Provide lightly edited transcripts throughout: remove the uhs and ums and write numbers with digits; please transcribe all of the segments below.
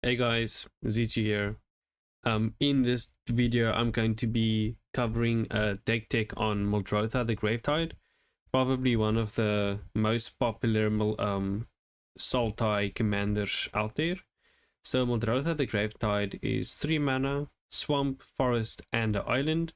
Hey guys, Zichi here. In this video, I'm going to be covering a deck tech on Muldrotha, the Gravetide, probably one of the most popular Sultai commanders out there. So Muldrotha, the Gravetide is 3 mana, swamp, forest, and an island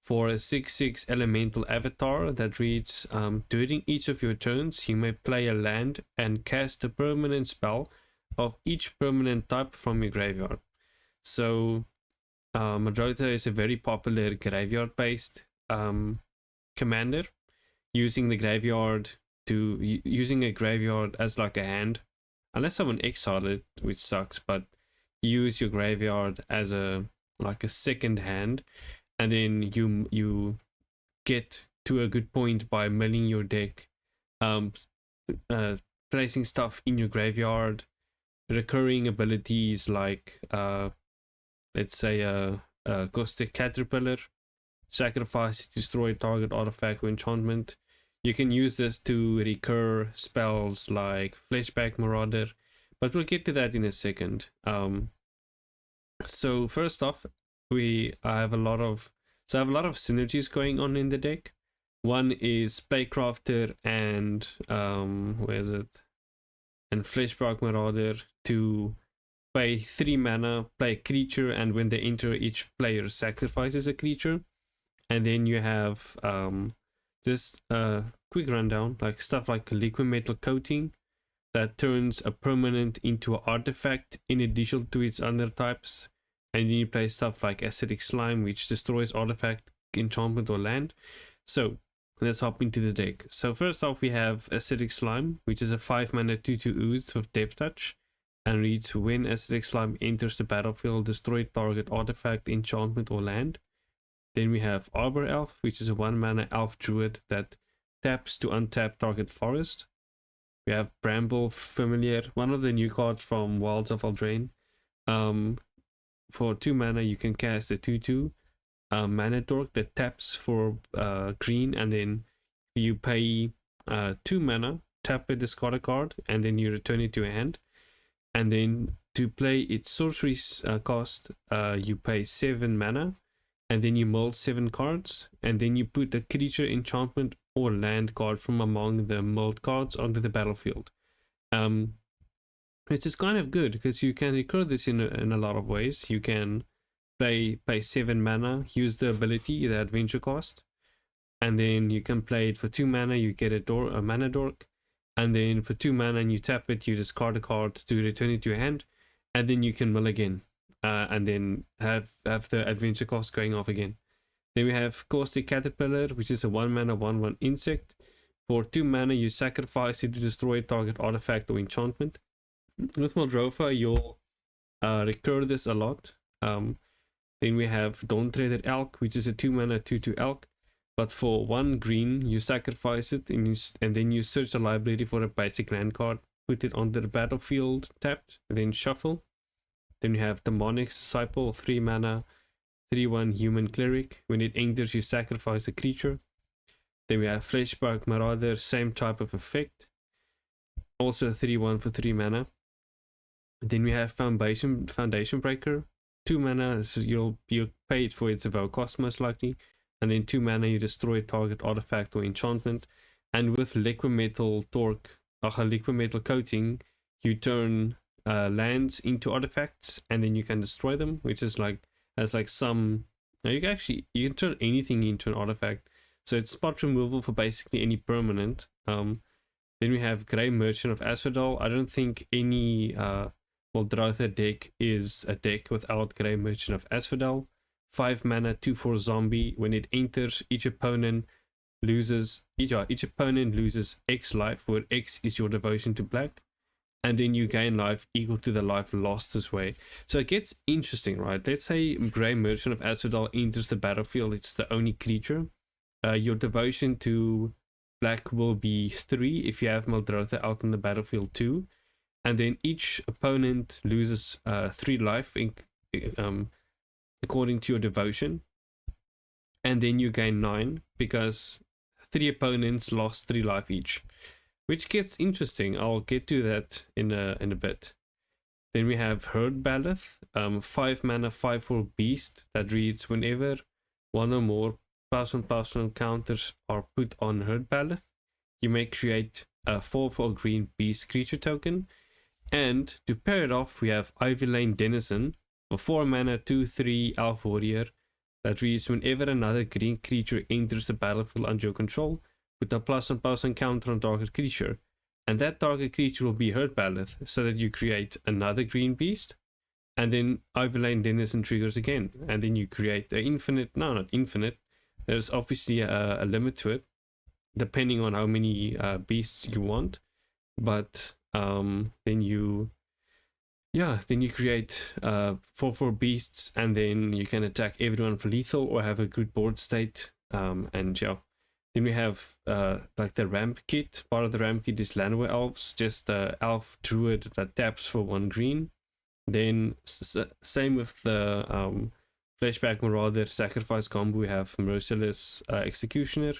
for a 6/6 elemental avatar that reads, during each of your turns, you may play a land and cast a permanent spell of each permanent type from your graveyard. So Muldrotha is a very popular graveyard based commander, using the graveyard using a graveyard as like a hand, unless someone exiled it, which sucks, but use your graveyard as a like a second hand, and then you get to a good point by milling your deck, um placing stuff in your graveyard, recurring abilities like let's say a caustic caterpillar, sacrifice to destroy target artifact or enchantment. You can use this to recur spells like flashback marauder, but we'll get to that in a second. So first off, I have a lot of synergies going on in the deck. One is Playcrafter and where is it? And Fleshbark Marauder to pay 3 mana, play a creature, and when they enter, each player sacrifices a creature. And then you have just a quick rundown, like stuff like liquid metal coating that turns a permanent into an artifact in addition to its other types. And then you play stuff like acidic slime, which destroys artifact, enchantment, or land. So let's hop into the deck. So first off, we have acidic slime, which is a 5 mana 2/2 ooze with depth touch, and reads, when acidic slime enters the battlefield, destroy target artifact, enchantment, or land. Then we have Arbor Elf, which is a 1 mana elf druid that taps to untap target forest. We have Bramble Familiar, one of the new cards from Wilds of Eldraine. For 2 mana, you can cast a 2/2 mana dork that taps for green, and then you pay 2 mana, tap it, discard a card, and then you return it to a hand. And then to play its sorceries cost, you pay 7 mana, and then you mold 7 cards, and then you put a creature, enchantment, or land card from among the mold cards onto the battlefield. Which is kind of good because you can recur this in a lot of ways. You can pay 7 mana, use the ability, the adventure cost, and then you can play it for 2 mana, you get a mana dork, and then for 2 mana and you tap it, you discard a card to return it to your hand, and then you can mill again, and then have the adventure cost going off again. Then we have Caustic Caterpillar, which is a 1 mana 1/1 insect. For 2 mana, you sacrifice it to destroy target artifact or enchantment. With Muldrotha, you'll recur this a lot. Then we have Dawn-Threaded Elk, which is a 2 mana 2/2 elk. But for 1 green, you sacrifice it and then you search the library for a basic land card, put it onto the battlefield, tapped, then shuffle. Then you have Demonic's Disciple, 3 mana 3/1 human cleric. When it enters, you sacrifice a creature. Then we have Fleshbark Marauder, same type of effect. Also 3/1 for 3 mana. Then we have Foundation Breaker, 2 mana, so you'll pay it for its evoke cost most likely. And then 2 mana, you destroy target artifact or enchantment. And with liquid metal coating, you turn lands into artifacts, and then you can destroy them, which is some. Now you can turn anything into an artifact. So it's spot removal for basically any permanent. Then we have Grey Merchant of Asphodel. I don't think any Muldrotha deck is a deck without Grey Merchant of Asphodel. 5 mana 2/4 zombie. When it enters, each opponent loses X life, where X is your devotion to black, and then you gain life equal to the life lost this way. So it gets interesting, right? Let's say Grey Merchant of Asphodel enters the battlefield. It's the only creature. Your devotion to black will be 3 if you have Muldrotha out on the battlefield 2, and then each opponent loses 3 life according to your devotion, and then you gain 9 because 3 opponents lost 3 life each, which gets interesting. I'll get to that in a bit. Then we have Herd Baloth, 5 mana, 5/4 beast that reads whenever one or more +1/+1 counters are put on Herd Baloth, you may create a 4/4 green beast creature token. And to pair it off, we have Ivy Lane Denizen, a 4 mana, 2/3 elf warrior that reads whenever another green creature enters the battlefield under your control, put a +1/+1 counter on target creature. And that target creature will be Herd Baloth, so that you create another green beast, and then Ivy Lane Denizen triggers again, and then you create the infinite, no, not infinite, there's obviously a limit to it, depending on how many beasts you want, but then you create 4/4 beasts, and then you can attack everyone for lethal or have a good board state, and yeah. Then we have like the ramp kit. Part of the ramp kit is Landway Elves, just elf druid that taps for 1 green. Then same with the Fleshback Marauder sacrifice combo. We have Merciless Executioner,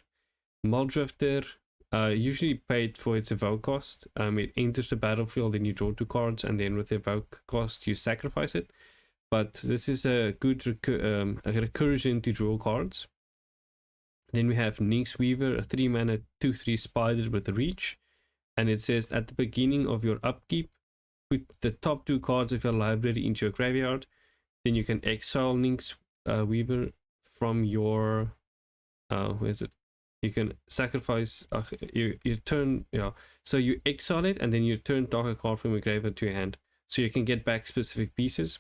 Muldrotha, usually paid for its evoke cost. It enters the battlefield and you draw 2 cards, and then with the evoke cost you sacrifice it. But this is a good recursion to draw cards. Then we have Nyx Weaver, a 3 mana 2/3 spider with a reach, and it says at the beginning of your upkeep, put the top 2 cards of your library into your graveyard. Then you can exile Nyx Weaver from your where is it? You can sacrifice you turn, yeah. So you exile it, and then you turn target card from your graveyard to your hand, so you can get back specific pieces.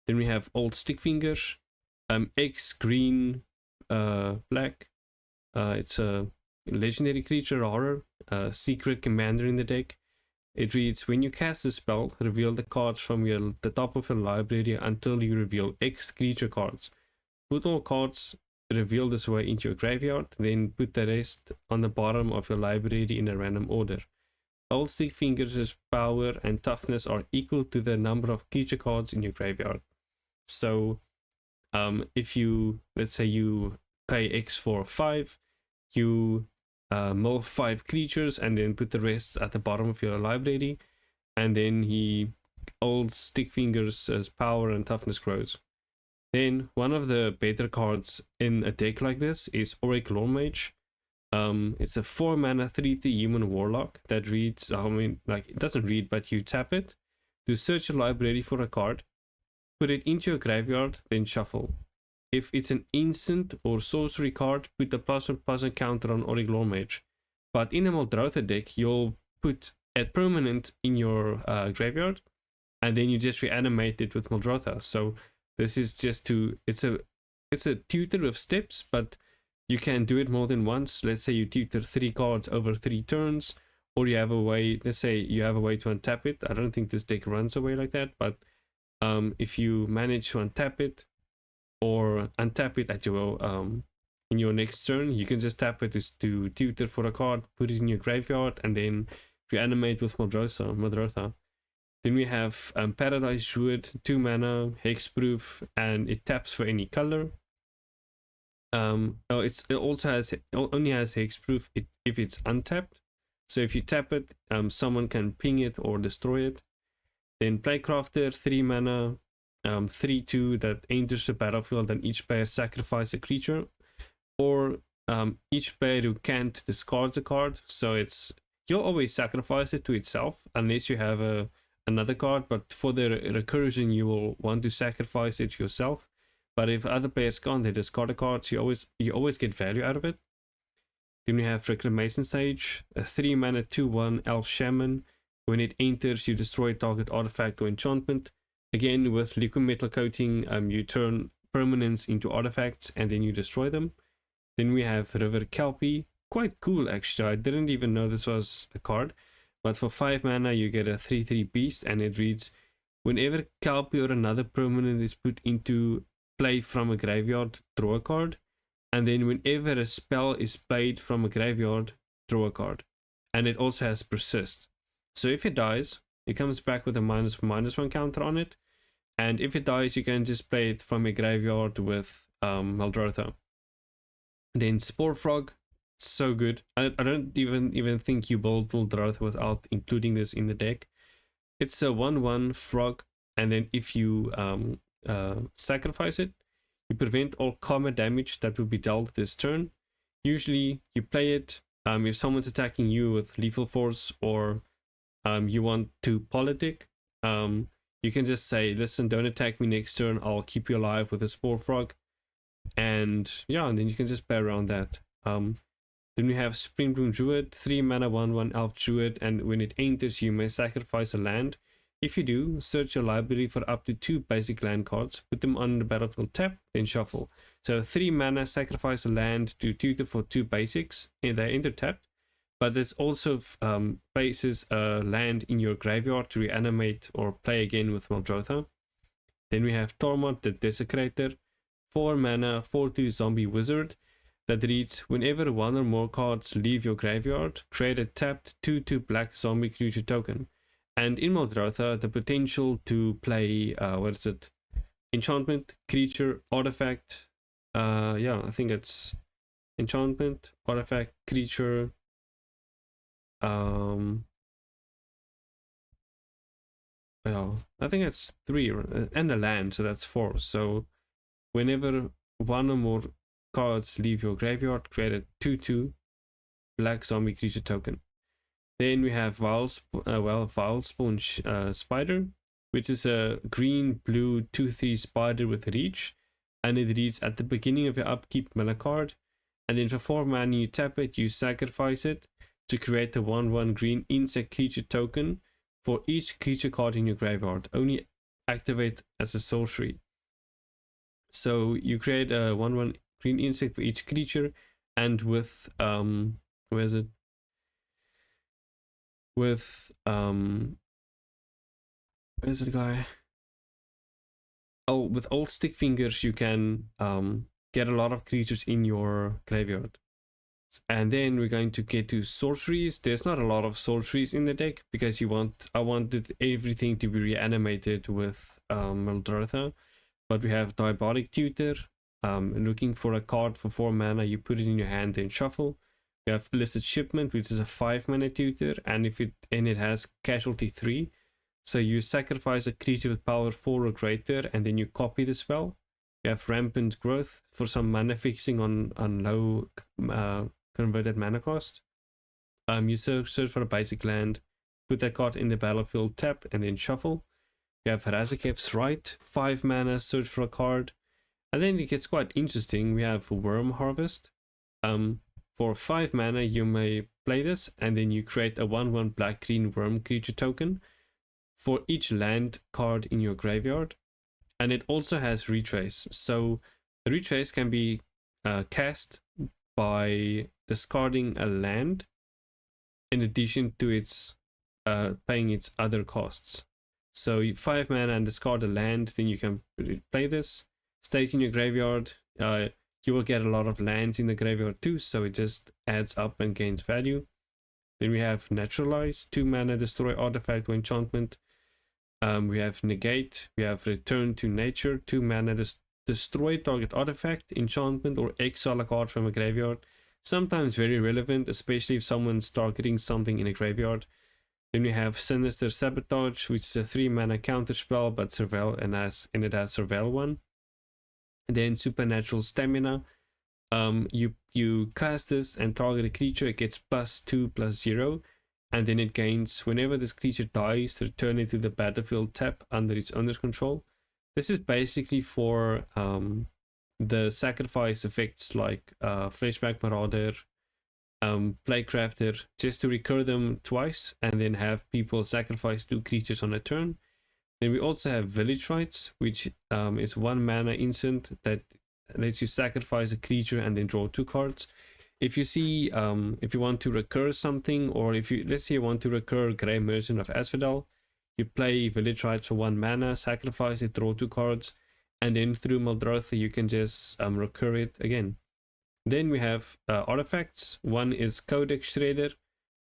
Then we have Old Stickfingers, X green black. It's a legendary creature, horror, secret commander in the deck. It reads, when you cast a spell, reveal the cards from the top of your library until you reveal X creature cards. Put all cards revealed this way into your graveyard, then put the rest on the bottom of your library in a random order. Old Stickfingers' power and toughness are equal to the number of creature cards in your graveyard. So if you, let's say you pay X for 5, you mill 5 creatures and then put the rest at the bottom of your library, and then Old Stickfingers' power and toughness grows. Then one of the better cards in a deck like this is Auric Loremage. It's a 4 mana 3/3 human warlock that reads, it doesn't read, but you tap it to search your library for a card, put it into your graveyard, then shuffle. If it's an instant or sorcery card, put the +1/+1 counter on Auric Loremage. But in a Muldrotha deck, you'll put a permanent in your graveyard, and then you just reanimate it with Muldrotha. So this is just it's a tutor with steps, but you can do it more than once. Let's say you tutor 3 cards over 3 turns, or you have a way, let's say you have a way to untap it. I don't think this deck runs away like that, but if you manage to untap it, or untap it at your in your next turn, you can just tap it to tutor for a card, put it in your graveyard, and then reanimate with Muldrotha. Then we have Paradise Druid, 2 mana, hexproof, and it taps for any color. It only has hexproof if it's untapped. So if you tap it, someone can ping it or destroy it. Then Playcrafter, 3 mana, 3/2 that enters the battlefield, and each player sacrifices a creature, or each player who can't discards a card. So you'll always sacrifice it to itself unless you have another card, but for the recursion you will want to sacrifice it yourself. But if other players can't, they discard a card, so you always get value out of it. Then we have Reclamation Sage, a 3 mana 2/1 Elf Shaman. When it enters, you destroy target artifact or enchantment. Again, with liquid metal coating, you turn permanents into artifacts and then you destroy them. Then we have River Kelpie, quite cool actually. I didn't even know this was a card, but for 5 mana you get a 3/3 beast, and it reads, whenever Kelpie or another permanent is put into play from a graveyard, draw a card, and then whenever a spell is played from a graveyard, draw a card. And it also has persist. So if it dies, it comes back with a -1/-1 counter on it, and if it dies, you can just play it from a graveyard with Muldrotha. Then Spore Frog, so good. I don't even think you build Muldrotha without including this in the deck. It's a 1/1 frog and then if you sacrifice it, you prevent all combat damage that will be dealt this turn. Usually you play it if someone's attacking you with lethal force, or you want to politic, you can just say, listen, don't attack me next turn, I'll keep you alive with a spore frog. And yeah, and then you can just play around that. Then we have Springbloom Druid, 3 mana 1/1 elf druid, and when it enters you may sacrifice a land. If you do, search your library for up to 2 basic land cards, put them on the battlefield tap, then shuffle. So 3 mana, sacrifice a land to tutor for 2 basics, and they enter tapped. But this also places a land in your graveyard to reanimate or play again with Muldrotha. Then we have Tormod the Desecrator, 4 mana, 4/2 zombie wizard that reads, whenever 1 or more cards leave your graveyard, create a tapped 2/2 black zombie creature token. And in Muldrotha, the potential to play, enchantment, creature, artifact, yeah, I think it's enchantment, artifact, creature, well, I think it's 3, and a land, so that's 4. So whenever 1 or more cards leave your graveyard, create a 2/2 black zombie creature token. Then we have Vilespawn Spider, which is a green-blue 2/3 spider with reach, and it reads, at the beginning of your upkeep, mill a card, and then for 4 mana you tap it, you sacrifice it to create a 1/1 green insect creature token for each creature card in your graveyard. Only activate as a sorcery. So you create a 1/1 green insect for each creature, and with where's it? With where's the guy? Oh, with all stick fingers you can get a lot of creatures in your graveyard. And then we're going to get to sorceries. There's not a lot of sorceries in the deck because I wanted everything to be reanimated with Muldrotha. But we have Diabolic Tutor. Looking for a card for 4 mana, you put it in your hand and shuffle. We have Illicit Shipment, which is a 5 mana tutor, and it has casualty 3. So you sacrifice a creature with power 4 or greater, and then you copy the spell. You have Rampant Growth for some mana fixing on low converted mana cost. You search for a basic land, put that card in the battlefield, tap, and then shuffle. You have Razakev's Right, 5 mana, search for a card. And then it gets quite interesting. We have Worm Harvest. For 5 mana, you may play this, and then you create a 1/1 black-green worm creature token for each land card in your graveyard. And it also has Retrace. So Retrace can be cast by discarding a land in addition to its paying its other costs. So 5 mana and discard a land, then you can play this. Stays in your graveyard. You will get a lot of lands in the graveyard too, so it just adds up and gains value. Then we have Naturalize, 2 mana, destroy artifact or enchantment. We have Negate, we have Return to Nature, 2 mana, destroy target artifact, enchantment, or exile a card from a graveyard. Sometimes very relevant, especially if someone's targeting something in a graveyard. Then we have Sinister Sabotage, which is a 3 mana counter spell, but Surveil, and it has Surveil 1. And then Supernatural Stamina. You cast this and target a creature, it gets +2/+0, and then it gains, whenever this creature dies, return it to the battlefield tap under its owner's control. This is basically for the sacrifice effects like Fleshback Marauder, Plaguecrafter, just to recur them twice and then have people sacrifice 2 creatures on a turn. Then we also have Village Rites, which is 1 mana instant that lets you sacrifice a creature and then draw 2 cards. If you see, if you want to recur something, or if you, let's say you want to recur Grey Merchant of Asphodel, you play Village Rites for 1 mana, sacrifice it, draw 2 cards, and then through Muldrotha you can just recur it again. Then we have artifacts. 1 is Codex Shredder.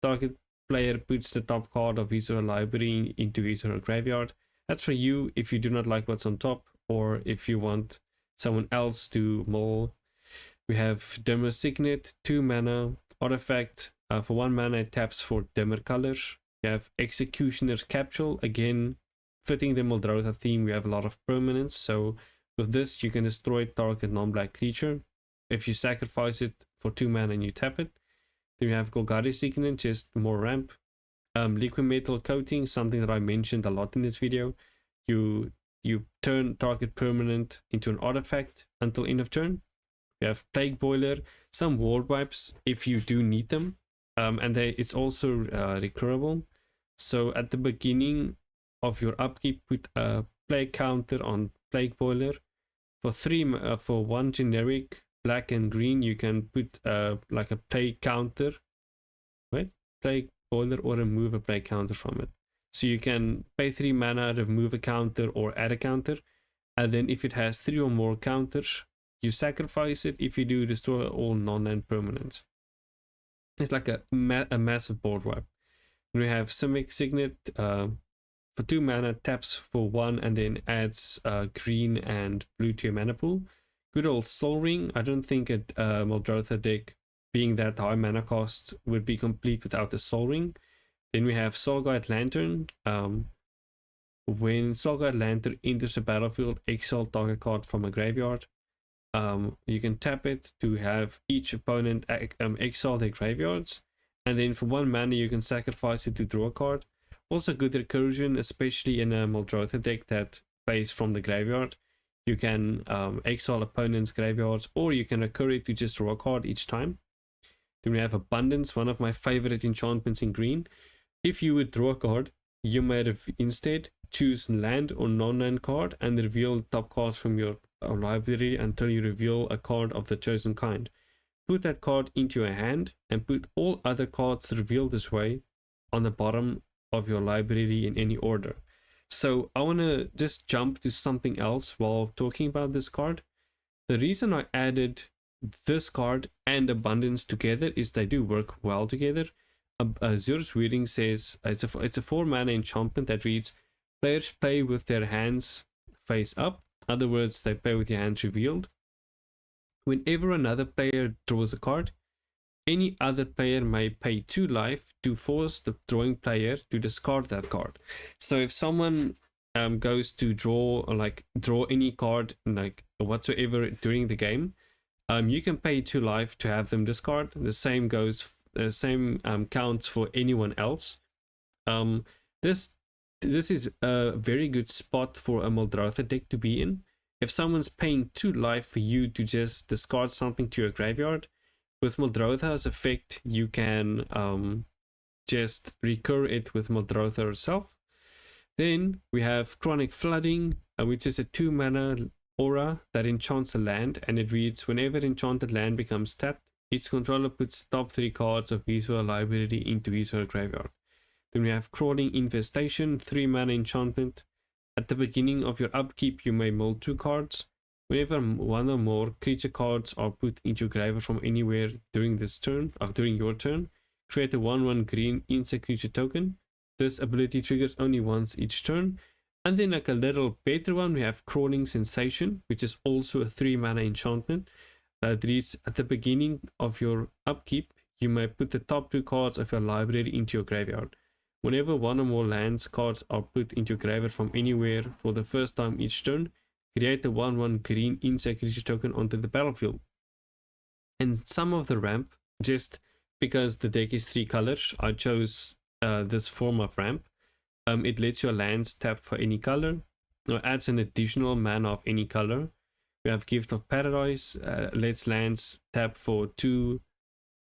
Target player puts the top card of his or her library into his or her graveyard. That's for you if you do not like what's on top, or if you want someone else to mull. We have Dimmer Signet, 2 mana, artifact. For 1 mana it taps for dimmer colors. You have Executioner's Capsule, again fitting the Muldrotha theme, we have a lot of permanence. So with this, you can destroy target non-black creature. If you sacrifice it for 2 mana and you tap it. Then you have Golgari's Signet, just more ramp. Liquid metal coating, something that I mentioned a lot in this video. You turn target permanent into an artifact until end of turn. You have Plague Boiler, some ward wipes if you do need them, and it's also recurable. So at the beginning of your upkeep, put a plague counter on Plague Boiler. For 1 generic black and green, you can put like a plague counter, right? Plague Boiler, or remove a plague counter from it. So you can pay 3 mana, remove a counter or add a counter, and then if it has 3 or more counters, you sacrifice it. If you do, destroy all non-land permanents. It's like a massive board wipe. We have Simic Signet, for 2 mana, taps for 1 and then adds green and blue to your mana pool. Good old Soul Ring. I don't think a Muldrotha deck, being that high mana cost, would be complete without the Soul Ring. Then we have Soulguide Lantern. When Soulguide Lantern enters the battlefield, exile target card from a graveyard. You can tap it to have each opponent exile their graveyards, and then for 1 mana you can sacrifice it to draw a card. Also good recursion, especially in a Muldrotha deck that plays from the graveyard. You can exile opponents' graveyards, or you can recur it to just draw a card each time. Then we have Abundance, one of my favorite enchantments in green. If you would draw a card, you may instead choose land or non-land card and reveal the top cards from your library until you reveal a card of the chosen kind. Put that card into your hand and put all other cards revealed this way on the bottom of your library in any order. So I want to just jump to something else while talking about this card. The reason I added this card and Abundance together is they do work well together. Azur's Reading says it's a 4 mana enchantment that reads, players play with their hands face up. In other words, they play with your hands revealed. Whenever another player draws a card, any other player may pay 2 life to force the drawing player to discard that card. So if someone goes to draw any card like whatsoever during the game, you can pay 2 life to have them discard. The same counts for anyone else. This is a very good spot for a Muldrotha deck to be in. If someone's paying 2 life for you to just discard something to your graveyard, with Muldrotha's effect, you can just recur it with Muldrotha herself. Then we have Chronic Flooding, which is a 2 mana aura that enchants a land, and it reads, whenever enchanted land becomes tapped, its controller puts the top 3 cards of his or her library into his or her graveyard. Then we have Crawling Infestation, 3 mana enchantment. At the beginning of your upkeep, you may mill 2 cards. Whenever 1 or more creature cards are put into your graveyard from anywhere during your turn, create a 1/1 green insect creature token. This ability triggers only once each turn. And then like a little better one, we have Crawling Sensation, which is also a 3 mana enchantment that reads, at the beginning of your upkeep, you may put the top 2 cards of your library into your graveyard. Whenever 1 or more lands cards are put into your graveyard from anywhere for the first time each turn, create a 1/1 green insect creature token onto the battlefield. And some of the ramp, just because the deck is 3 colors, I chose this form of ramp. It lets your lands tap for any color, or adds an additional mana of any color. We have Gift of Paradise, lets lands tap for 2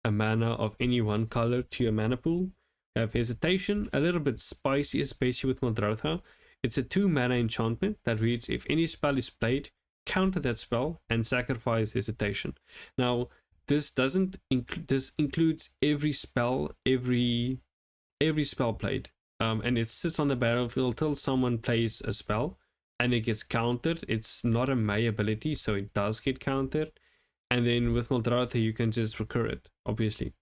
mana of any one color to your mana pool. We have Hesitation, a little bit spicy, especially with Muldrotha. It's a 2 mana enchantment that reads, if any spell is played, counter that spell and sacrifice Hesitation. Now, this includes every spell, every spell played. And it sits on the battlefield till someone plays a spell and it gets countered. It's not a May ability, so it does get countered. And then with Muldrotha, you can just recur it, obviously.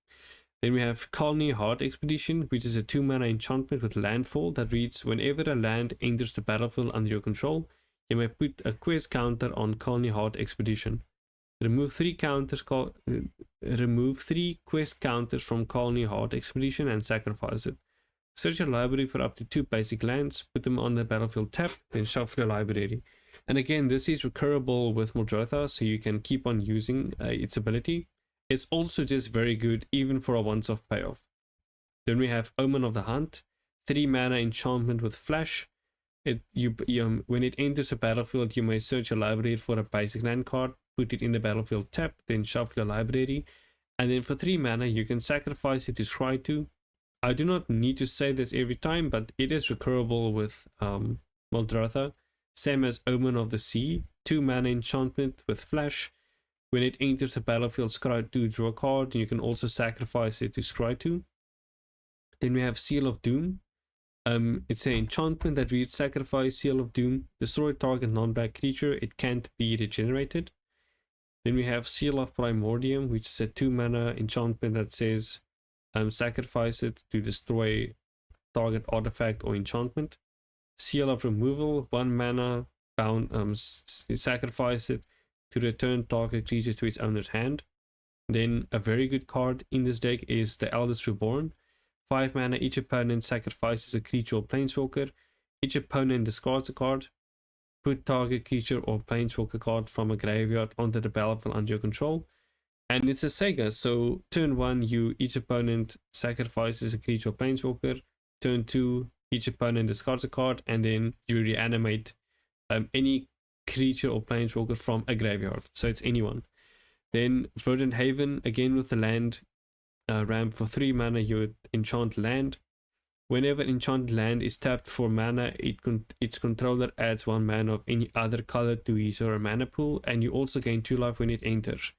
Then we have Colony Heart Expedition, which is a 2 mana enchantment with landfall that reads, whenever a land enters the battlefield under your control, you may put a quest counter on Colony Heart Expedition. Remove 3 quest counters from Colony Heart Expedition and sacrifice it. Search your library for up to 2 basic lands, put them on the battlefield tap, then shuffle your library. And again, this is recurable with Muldrotha, so you can keep on using its ability. It's also just very good even for a once-off payoff. Then we have Omen of the Hunt, 3 mana enchantment with flash. When it enters a battlefield, you may search your library for a basic land card, put it in the battlefield tap, then shuffle your library. And then for 3 mana, you can sacrifice it to scry 2. I do not need to say this every time, but it is recurable with Muldrotha. Same as Omen of the Sea, 2 mana enchantment with flash. When it enters the battlefield, scry 2, draw a card, and you can also sacrifice it to scry 2. Then we have Seal of Doom. It's an enchantment that reads sacrifice Seal of Doom, destroy target non-black creature, it can't be regenerated. Then we have Seal of Primordium, which is a 2 mana enchantment that says sacrifice it to destroy target artifact or enchantment. Seal of Removal, 1 mana, bound, sacrifice it to return target creature to its owner's hand. Then a very good card in this deck is the Eldest Reborn. 5 mana, each opponent sacrifices a creature or planeswalker. Each opponent discards a card. Put target creature or planeswalker card from a graveyard onto the battlefield under your control. And it's a Sega, so turn 1, each opponent sacrifices a creature or planeswalker. Turn 2, each opponent discards a card, and then you reanimate any creature or planeswalker from a graveyard. So it's anyone. Then Verdant Haven, again with the land ramp for 3 mana, you enchant land. Whenever enchanted land is tapped for mana, its controller adds 1 mana of any other color to his or her mana pool, and you also gain 2 life when it enters.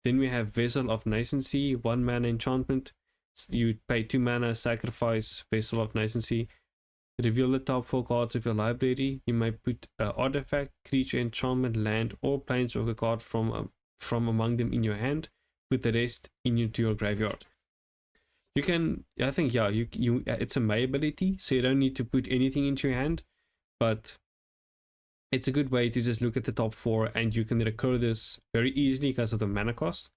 Then we have Vessel of Nascency, 1 mana enchantment. You pay 2 mana, sacrifice Vessel of Nascency. Reveal the top 4 cards of your library. You may put an artifact, creature, enchantment, land, or planeswalker card from among them in your hand. Put the rest into your graveyard. You can, I think, yeah, it's a May ability, so you don't need to put anything into your hand, but it's a good way to just look at the top 4, and you can recur this very easily because of the mana cost.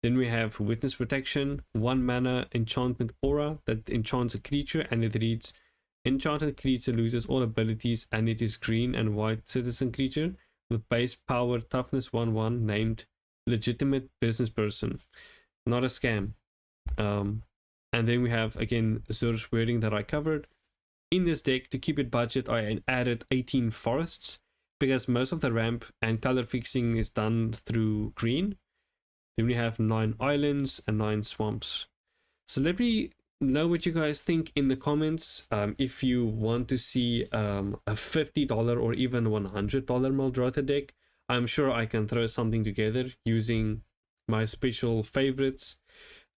Then we have Witness Protection, 1 mana enchantment aura that enchants a creature, and it reads, enchanted creature loses all abilities, and it is green and white citizen creature with base power toughness 1/1 named Legitimate Business Person, not a scam. And then we have again Zur's Wording that I covered. In this deck, to keep it budget, I added 18 forests because most of the ramp and color fixing is done through green. Then we have 9 islands and 9 swamps. So let me know what you guys think in the comments. If you want to see a $50 or even $100 Muldrotha deck, I'm sure I can throw something together using my special favorites.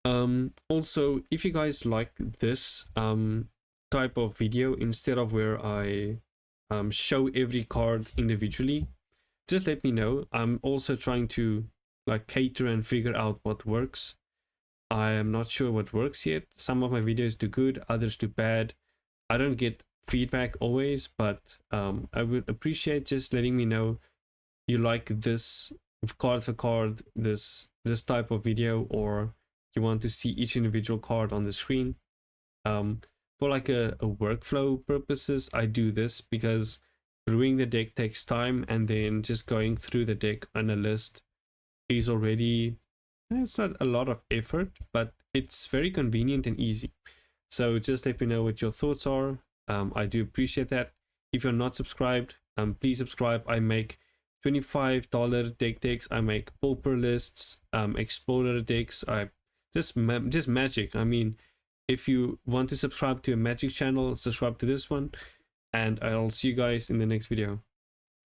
Also, if you guys like this type of video instead of where I show every card individually, just let me know. I'm also trying to cater and figure out what works. I am not sure what works yet. Some of my videos do good, others do bad. I don't get feedback always, but I would appreciate just letting me know you like this card for card, this type of video, or you want to see each individual card on the screen. For a workflow purposes, I do this because brewing the deck takes time, and then just going through the deck on a list is already, it's not a lot of effort, but it's very convenient and easy. So just let me know what your thoughts are. I do appreciate that. If you're not subscribed, please subscribe. I make $25 deck decks. I make pauper lists, explorer decks. I just magic. I mean, if you want to subscribe to a magic channel, subscribe to this one, and I'll see you guys in the next video.